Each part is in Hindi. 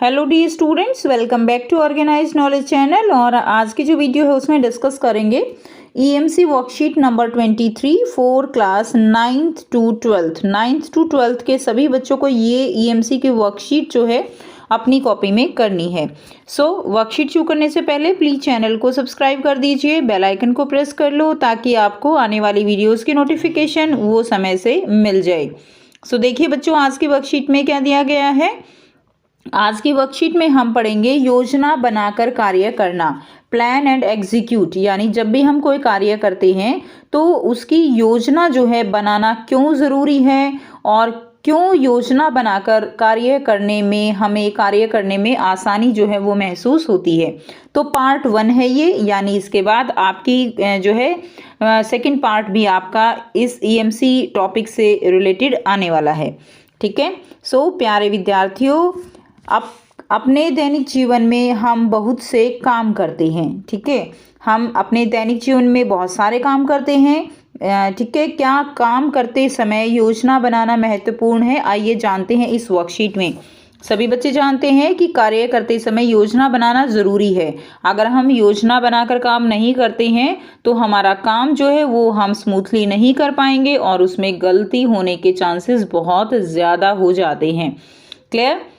Hello the students, welcome back to organise knowledge channel. और आज की जो वीडियो है उसमें डिस्कस करेंगे EMC worksheet number 23 for class 9th to 12th के सभी बच्चों को ये ईएमसी की वर्कशीट जो है अपनी कॉपी में करनी है। वर्कशीट शुरू करने से पहले प्लीज़ चैनल को सब्सक्राइब कर दीजिए, बेल आइकन को प्रेस कर लो ताकि आपको आने वाली वीडियोज़ की नोटिफिकेशन वो समय से मिल जाए। देखिए बच्चों, आज की वर्कशीट में क्या दिया गया है। आज की वर्कशीट में हम पढ़ेंगे योजना बनाकर कार्य करना, प्लान एंड एग्जीक्यूट। यानी जब भी हम कोई कार्य करते हैं तो उसकी योजना जो है बनाना क्यों ज़रूरी है और क्यों योजना बनाकर कार्य करने में हमें कार्य करने में आसानी जो है वो महसूस होती है। तो पार्ट 1 है ये, यानी इसके बाद आपकी जो है सेकंड पार्ट भी आपका इस ईएमसी टॉपिक से रिलेटेड आने वाला है। ठीक है। प्यारे विद्यार्थियों, अपने दैनिक जीवन में हम बहुत से काम करते हैं। ठीक है, हम अपने दैनिक जीवन में बहुत सारे काम करते हैं। ठीक है, क्या काम करते समय योजना बनाना महत्वपूर्ण है, आइए जानते हैं इस वर्कशीट में। सभी बच्चे जानते हैं कि कार्य करते समय योजना बनाना ज़रूरी है। अगर हम योजना बनाकर काम नहीं करते हैं तो हमारा काम जो है वो हम स्मूथली नहीं कर पाएंगे और उसमें गलती होने के चांसेस बहुत ज़्यादा हो जाते हैं। क्लियर।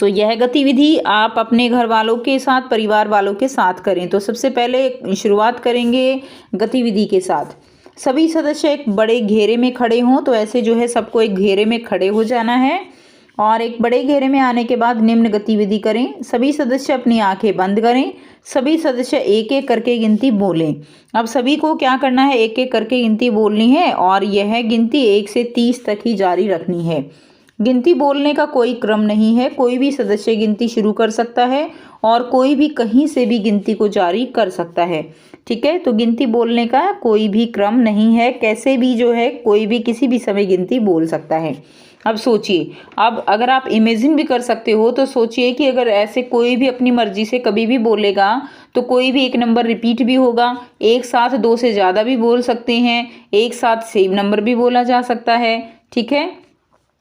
यह गतिविधि आप अपने घर वालों के साथ, परिवार वालों के साथ करें। तो सबसे पहले शुरुआत करेंगे गतिविधि के साथ। सभी सदस्य एक बड़े घेरे में खड़े हों, तो ऐसे जो है सबको एक घेरे में खड़े हो जाना है और एक बड़े घेरे में आने के बाद निम्न गतिविधि करें। सभी सदस्य अपनी आंखें बंद करें। सभी सदस्य एक एक करके गिनती बोलें। अब सभी को क्या करना है, एक एक करके गिनती बोलनी है और यह गिनती 1 से 30 तक ही जारी रखनी है। गिनती बोलने का कोई क्रम नहीं है, कोई भी सदस्य गिनती शुरू कर सकता है और कोई भी कहीं से भी गिनती को जारी कर सकता है। ठीक है, तो गिनती बोलने का कोई भी क्रम नहीं है, कैसे भी जो है कोई भी किसी भी समय गिनती बोल सकता है। अब सोचिए, अब अगर आप इमेजिन भी कर सकते हो तो सोचिए कि अगर ऐसे कोई भी अपनी मर्जी से कभी भी बोलेगा तो कोई भी एक नंबर रिपीट भी होगा, एक साथ 2 से ज़्यादा भी बोल सकते हैं, एक साथ सेम नंबर भी बोला जा सकता है। ठीक है,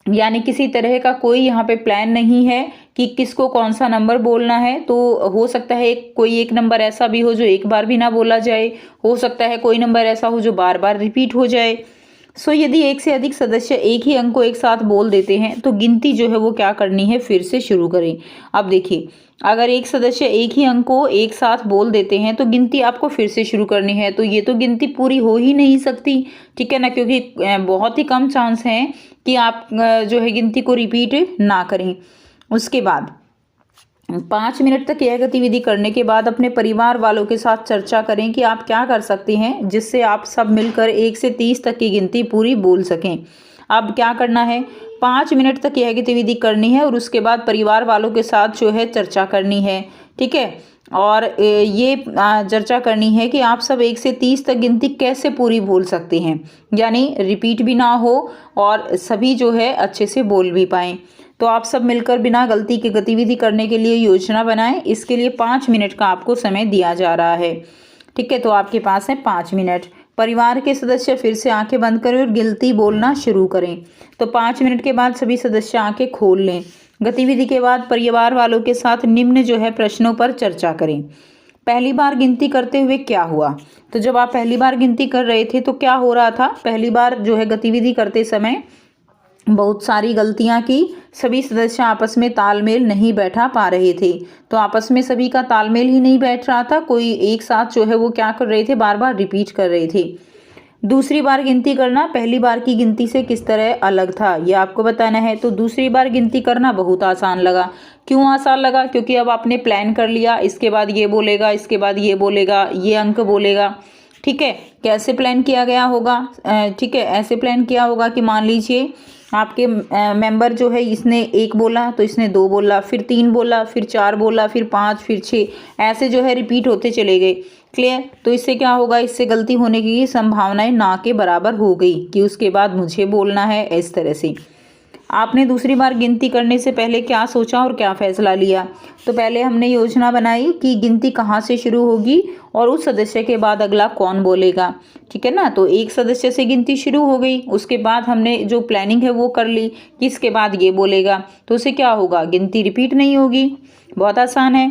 यानी किसी तरह का कोई यहाँ पे प्लान नहीं है कि किसको कौन सा नंबर बोलना है। तो हो सकता है कोई एक नंबर ऐसा भी हो जो एक बार भी ना बोला जाए, हो सकता है कोई नंबर ऐसा हो जो बार बार रिपीट हो जाए। यदि एक से अधिक सदस्य एक ही अंक को एक साथ बोल देते हैं तो गिनती जो है वो क्या करनी है, फिर से शुरू करें। अब देखिए, अगर एक सदस्य एक ही अंक को एक साथ बोल देते हैं तो गिनती आपको फिर से शुरू करनी है, तो ये तो गिनती पूरी हो ही नहीं सकती। ठीक है ना, क्योंकि बहुत ही कम चांस है कि आप जो है गिनती को रिपीट ना करें। उसके बाद 5 मिनट तक यह गतिविधि करने के बाद अपने परिवार वालों के साथ चर्चा करें कि आप क्या कर सकते हैं जिससे आप सब मिलकर 1 से 30 तक की गिनती पूरी बोल सकें। अब क्या करना है, 5 मिनट तक यह गतिविधि करनी है और उसके बाद परिवार वालों के साथ जो है चर्चा करनी है। ठीक है, और ये चर्चा करनी है कि आप सब 1 से 30 तक गिनती कैसे पूरी बोल सकते हैं, यानी रिपीट भी ना हो और सभी जो है अच्छे से बोल भी पाएँ। तो आप सब मिलकर बिना गलती के गतिविधि करने के लिए योजना बनाएं। इसके लिए 5 मिनट का आपको समय दिया जा रहा है। ठीक है, तो आपके पास है 5 मिनट। परिवार के सदस्य फिर से आंखें बंद करें और गिनती बोलना शुरू करें। तो 5 मिनट के बाद सभी सदस्य आंखें खोल लें। गतिविधि के बाद परिवार वालों के साथ निम्न जो है प्रश्नों पर चर्चा करें। पहली बार गिनती करते हुए क्या हुआ। तो जब आप पहली बार गिनती कर रहे थे तो क्या हो रहा था, पहली बार जो है गतिविधि करते समय बहुत सारी गलतियां की, सभी सदस्य आपस में तालमेल नहीं बैठा पा रहे थे। तो आपस में सभी का तालमेल ही नहीं बैठ रहा था, कोई एक साथ जो है वो क्या कर रहे थे, बार बार रिपीट कर रहे थे। दूसरी बार गिनती करना पहली बार की गिनती से किस तरह अलग था, ये आपको बताना है। तो दूसरी बार गिनती करना बहुत आसान लगा। क्यों आसान लगा, क्योंकि अब आपने प्लान कर लिया, इसके बाद ये बोलेगा, इसके बाद ये बोलेगा, ये अंक बोलेगा। ठीक है, कैसे प्लान किया गया होगा, ठीक है, ऐसे प्लान किया होगा कि मान लीजिए आपके मेंबर जो है, इसने 1 बोला तो इसने 2 बोला, फिर 3 बोला, फिर 4 बोला, फिर 5, फिर 6, ऐसे जो है रिपीट होते चले गए। क्लियर। तो इससे क्या होगा, इससे गलती होने की संभावनाएं ना के बराबर हो गई कि उसके बाद मुझे बोलना है, इस तरह से। आपने दूसरी बार गिनती करने से पहले क्या सोचा और क्या फैसला लिया? तो पहले हमने योजना बनाई कि गिनती कहाँ से शुरू होगी और उस सदस्य के बाद अगला कौन बोलेगा, ठीक है ना। तो एक सदस्य से गिनती शुरू हो गई, उसके बाद हमने जो प्लानिंग है वो कर ली कि इसके बाद ये बोलेगा, तो उससे क्या होगा, गिनती रिपीट नहीं होगी। बहुत आसान है।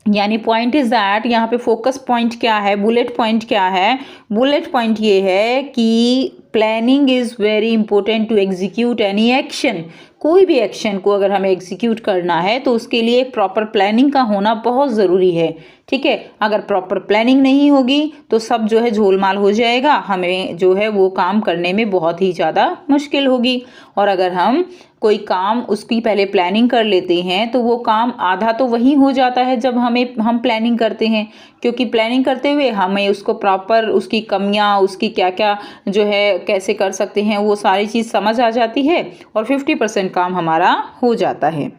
यानी पॉइंट इज दैट, यहाँ पे फोकस पॉइंट क्या है, बुलेट पॉइंट क्या है? बुलेट पॉइंट ये है कि planning is very important to execute any action. कोई भी एक्शन को अगर हमें एग्जीक्यूट करना है तो उसके लिए एक प्रॉपर प्लानिंग का होना बहुत ज़रूरी है, ठीक है। अगर प्रॉपर प्लानिंग नहीं होगी तो सब जो है झोलमाल हो जाएगा, हमें जो है वो काम करने में बहुत ही ज़्यादा मुश्किल होगी। और अगर हम कोई काम उसकी पहले प्लानिंग कर लेते हैं तो वो काम आधा तो वही हो जाता है जब हम प्लानिंग करते हैं, क्योंकि प्लानिंग करते हुए हमें उसको प्रॉपर उसकी कमियां, उसकी क्या क्या जो है कैसे कर सकते हैं वो सारी चीज़ समझ आ जाती है और 50% काम हमारा हो जाता है।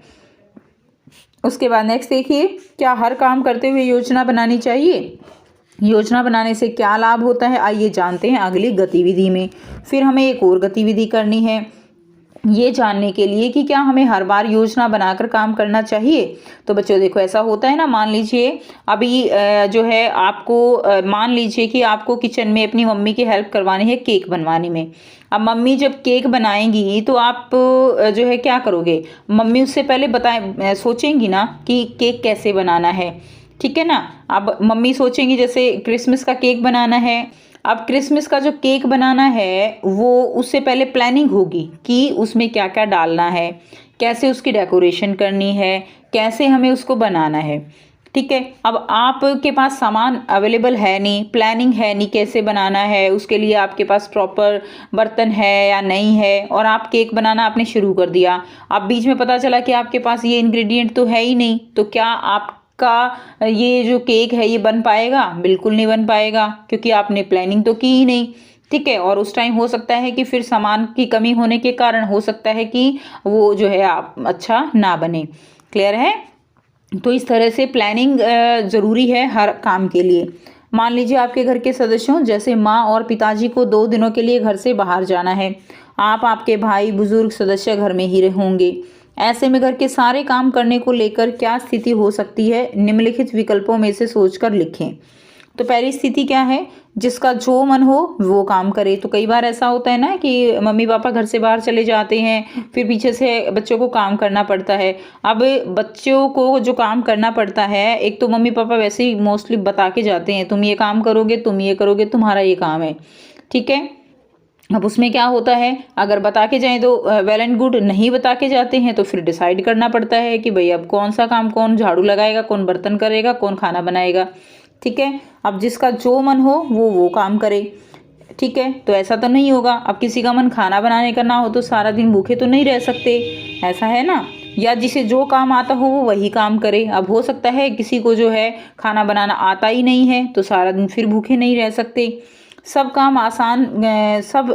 उसके बाद नेक्स्ट देखिए, क्या हर काम करते हुए योजना बनानी चाहिए? योजना बनाने से क्या लाभ होता है, आइए जानते हैं अगली गतिविधि में। फिर हमें एक और गतिविधि करनी है ये जानने के लिए कि क्या हमें हर बार योजना बनाकर काम करना चाहिए। तो बच्चों देखो, ऐसा होता है ना, मान लीजिए अभी जो है आपको मान लीजिए कि आपको किचन में अपनी मम्मी की हेल्प करवानी है केक बनवाने में। अब मम्मी जब केक बनाएंगी तो आप जो है क्या करोगे, मम्मी उससे पहले सोचेंगी ना कि केक कैसे बनाना है, ठीक है ना। अब मम्मी सोचेंगी जैसे क्रिसमस का केक बनाना है, अब क्रिसमस का जो केक बनाना है वो उससे पहले प्लानिंग होगी कि उसमें क्या क्या डालना है, कैसे उसकी डेकोरेशन करनी है, कैसे हमें उसको बनाना है, ठीक है। अब आपके पास सामान अवेलेबल है नहीं, प्लानिंग है नहीं कैसे बनाना है, उसके लिए आपके पास प्रॉपर बर्तन है या नहीं है, और आप केक बनाना आपने शुरू कर दिया। अब बीच में पता चला कि आपके पास ये इंग्रेडिएंट तो है ही नहीं, तो क्या आप का ये जो केक है ये बन पाएगा? बिल्कुल नहीं बन पाएगा, क्योंकि आपने प्लानिंग तो की ही नहीं, ठीक है। और उस टाइम हो सकता है कि फिर सामान की कमी होने के कारण हो सकता है कि वो जो है आप अच्छा ना बने। क्लियर है? तो इस तरह से प्लानिंग ज़रूरी है हर काम के लिए। मान लीजिए आपके घर के सदस्यों जैसे माँ और पिताजी को 2 दिनों के लिए घर से बाहर जाना है, आप आपके भाई बुजुर्ग सदस्य घर में ही होंगे। ऐसे में घर के सारे काम करने को लेकर क्या स्थिति हो सकती है, निम्नलिखित विकल्पों में से सोचकर लिखें। तो पहली स्थिति क्या है, जिसका जो मन हो वो काम करे। तो कई बार ऐसा होता है ना कि मम्मी पापा घर से बाहर चले जाते हैं, फिर पीछे से बच्चों को काम करना पड़ता है। अब बच्चों को जो काम करना पड़ता है, एक तो मम्मी पापा वैसे ही मोस्टली बता के जाते हैं तुम ये काम करोगे, तुम ये करोगे, तुम्हारा ये काम है, ठीक है। अब उसमें क्या होता है, अगर बता के जाएं तो वेल एंड गुड, नहीं बता के जाते हैं तो फिर डिसाइड करना पड़ता है कि भाई अब कौन सा काम, कौन झाड़ू लगाएगा, कौन बर्तन करेगा, कौन खाना बनाएगा, ठीक है। अब जिसका जो मन हो वो काम करे, ठीक है। तो ऐसा तो नहीं होगा, अब किसी का मन खाना बनाने का ना हो तो सारा दिन भूखे तो नहीं रह सकते, ऐसा है ना। या जिसे जो काम आता हो वो वही काम करे। अब हो सकता है किसी को जो है खाना बनाना आता ही नहीं है तो सारा दिन फिर भूखे नहीं रह सकते। सब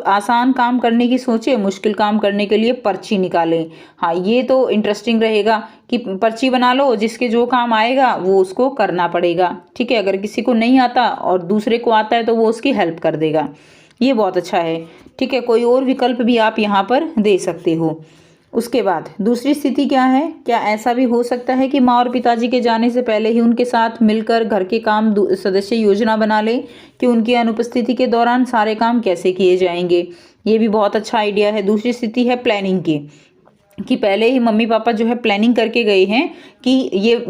आसान काम करने की सोचे, मुश्किल काम करने के लिए पर्ची निकालें। हाँ, ये तो इंटरेस्टिंग रहेगा कि पर्ची बना लो, जिसके जो काम आएगा वो उसको करना पड़ेगा, ठीक है। अगर किसी को नहीं आता और दूसरे को आता है तो वो उसकी हेल्प कर देगा, ये बहुत अच्छा है, ठीक है। कोई और विकल्प भी आप यहाँ पर दे सकते हो। उसके बाद दूसरी स्थिति क्या है, क्या ऐसा भी हो सकता है कि माँ और पिताजी के जाने से पहले ही उनके साथ मिलकर घर के काम सदस्य योजना बना ले कि उनकी अनुपस्थिति के दौरान सारे काम कैसे किए जाएंगे। ये भी बहुत अच्छा आइडिया है। दूसरी स्थिति है प्लानिंग की, कि पहले ही मम्मी पापा जो है प्लानिंग करके गए हैं कि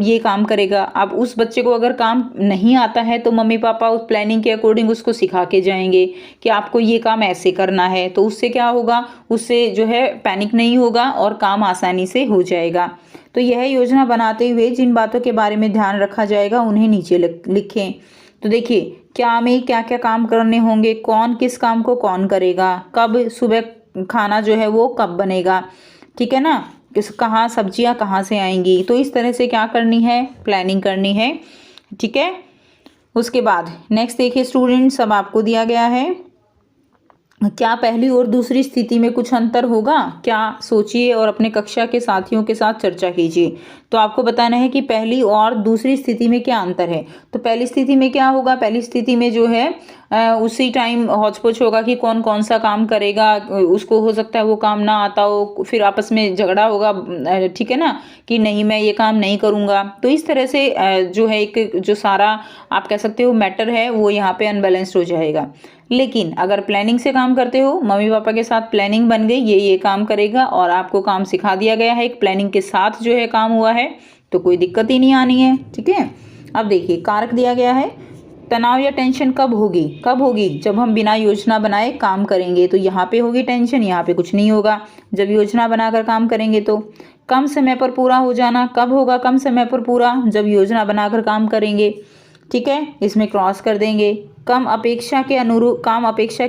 ये काम करेगा। अब उस बच्चे को अगर काम नहीं आता है तो मम्मी पापा उस प्लानिंग के अकॉर्डिंग उसको सिखा के जाएंगे कि आपको ये काम ऐसे करना है। तो उससे क्या होगा, उससे जो है पैनिक नहीं होगा और काम आसानी से हो जाएगा। तो यह योजना बनाते हुए जिन बातों के बारे में ध्यान रखा जाएगा उन्हें नीचे लिखें। तो देखिए, क्या में क्या क्या काम करने होंगे, कौन किस काम को कौन करेगा, कब सुबह खाना जो है वो कब बनेगा, ठीक है ना, कहाँ सब्जियां कहाँ से आएंगी। तो इस तरह से क्या करनी है, प्लानिंग करनी है, ठीक है। उसके बाद नेक्स्ट देखिए स्टूडेंट्स, अब आपको दिया गया है क्या पहली और दूसरी स्थिति में कुछ अंतर होगा, क्या सोचिए और अपने कक्षा के साथियों के साथ चर्चा कीजिए। तो आपको बताना है कि पहली और दूसरी स्थिति में क्या अंतर है। तो पहली स्थिति में क्या होगा, पहली स्थिति में जो है उसी टाइम हौच-पौच होगा कि कौन कौन सा काम करेगा, उसको हो सकता है वो काम ना आता हो, फिर आपस में झगड़ा होगा, ठीक है ना, कि नहीं मैं ये काम नहीं करूँगा। तो इस तरह से जो है एक जो सारा आप कह सकते हो मैटर है वो यहाँ पे अनबैलेंस्ड हो जाएगा। लेकिन अगर प्लानिंग से काम करते हो, मम्मी पापा के साथ प्लानिंग बन गई, ये काम करेगा और आपको काम सिखा दिया गया है, एक प्लानिंग के साथ जो है काम हुआ है, तो कोई दिक्कत ही नहीं आनी है, ठीक है। अब देखिए कारक दिया गया है, तनाव या टेंशन कब होगी, कब होगी, जब हम बिना योजना बनाए काम करेंगे, तो यहाँ पे होगी टेंशन, यहाँ पे कुछ नहीं होगा। जब योजना बनाकर काम करेंगे तो कम समय पर पूरा हो जाना, कब होगा कम समय पर पूरा, जब योजना बनाकर काम करेंगे, ठीक है, इसमें क्रॉस कर देंगे। काम अपेक्षा के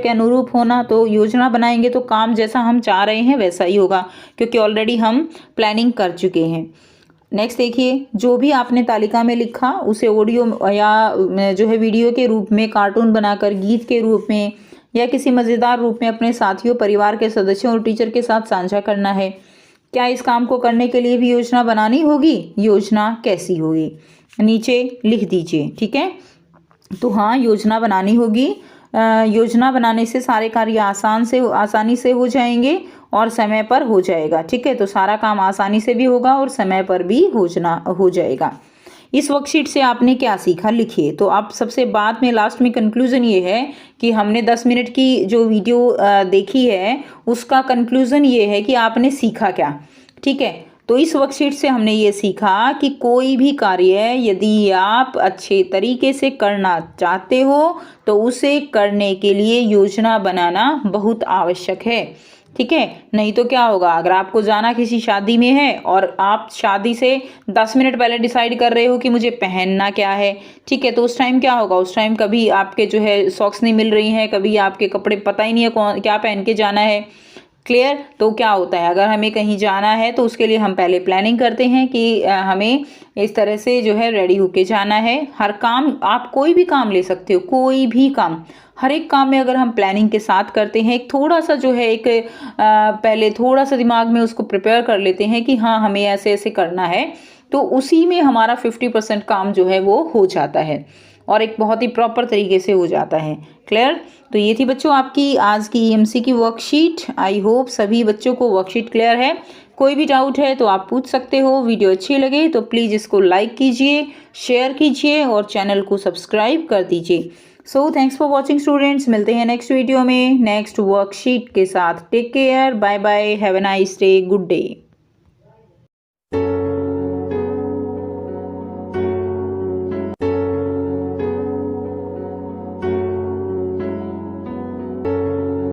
अनुरूप होना, तो योजना बनाएंगे तो काम जैसा हम चाह रहे हैं वैसा ही होगा, क्योंकि ऑलरेडी हम प्लानिंग कर चुके हैं। नेक्स्ट देखिए, जो भी आपने तालिका में लिखा उसे ऑडियो या जो है वीडियो के रूप में, कार्टून बनाकर, गीत के रूप में या किसी मज़ेदार रूप में अपने साथियों, परिवार के सदस्यों और टीचर के साथ साझा करना है। क्या इस काम को करने के लिए भी योजना बनानी होगी? योजना कैसी होगी, नीचे लिख दीजिए, ठीक है। तो हाँ, योजना बनानी होगी। योजना बनाने से सारे कार्य आसानी से हो जाएंगे और समय पर हो जाएगा, ठीक है। तो सारा काम आसानी से भी होगा और समय पर भी हो जाएगा। इस वर्कशीट से आपने क्या सीखा, लिखिए। तो आप सबसे बाद में लास्ट में कंक्लूजन ये है कि हमने 10 मिनट की जो वीडियो देखी है उसका कंक्लूजन ये है कि आपने सीखा क्या, ठीक है। तो इस वर्कशीट से हमने ये सीखा कि कोई भी कार्य यदि आप अच्छे तरीके से करना चाहते हो तो उसे करने के लिए योजना बनाना बहुत आवश्यक है, ठीक है। नहीं तो क्या होगा, अगर आपको जाना किसी शादी में है और आप शादी से 10 मिनट पहले डिसाइड कर रहे हो कि मुझे पहनना क्या है, ठीक है, तो उस टाइम क्या होगा, उस टाइम कभी आपके जो है सॉक्स नहीं मिल रही हैं, कभी आपके कपड़े पता ही नहीं है कौन क्या पहन के जाना है, क्लियर। तो क्या होता है, अगर हमें कहीं जाना है तो उसके लिए हम पहले प्लानिंग करते हैं कि हमें इस तरह से जो है रेडी होके जाना है। हर काम, आप कोई भी काम ले सकते हो, कोई भी काम, हर एक काम में अगर हम प्लानिंग के साथ करते हैं, एक थोड़ा सा जो है एक पहले थोड़ा सा दिमाग में उसको प्रिपेयर कर लेते हैं कि हाँ हमें ऐसे ऐसे करना है, तो उसी में हमारा 50% काम जो है वो हो जाता है और एक बहुत ही प्रॉपर तरीके से हो जाता है, क्लियर। तो ये थी बच्चों आपकी आज की ईएमसी की वर्कशीट। आई होप सभी बच्चों को वर्कशीट क्लियर है। कोई भी डाउट है तो आप पूछ सकते हो। वीडियो अच्छी लगे तो प्लीज़ इसको लाइक कीजिए, शेयर कीजिए और चैनल को सब्सक्राइब कर दीजिए। So thanks for watching students, मिलते हैं नेक्स्ट वीडियो में नेक्स्ट वर्कशीट के साथ। Take care, bye bye, have a nice day, good day.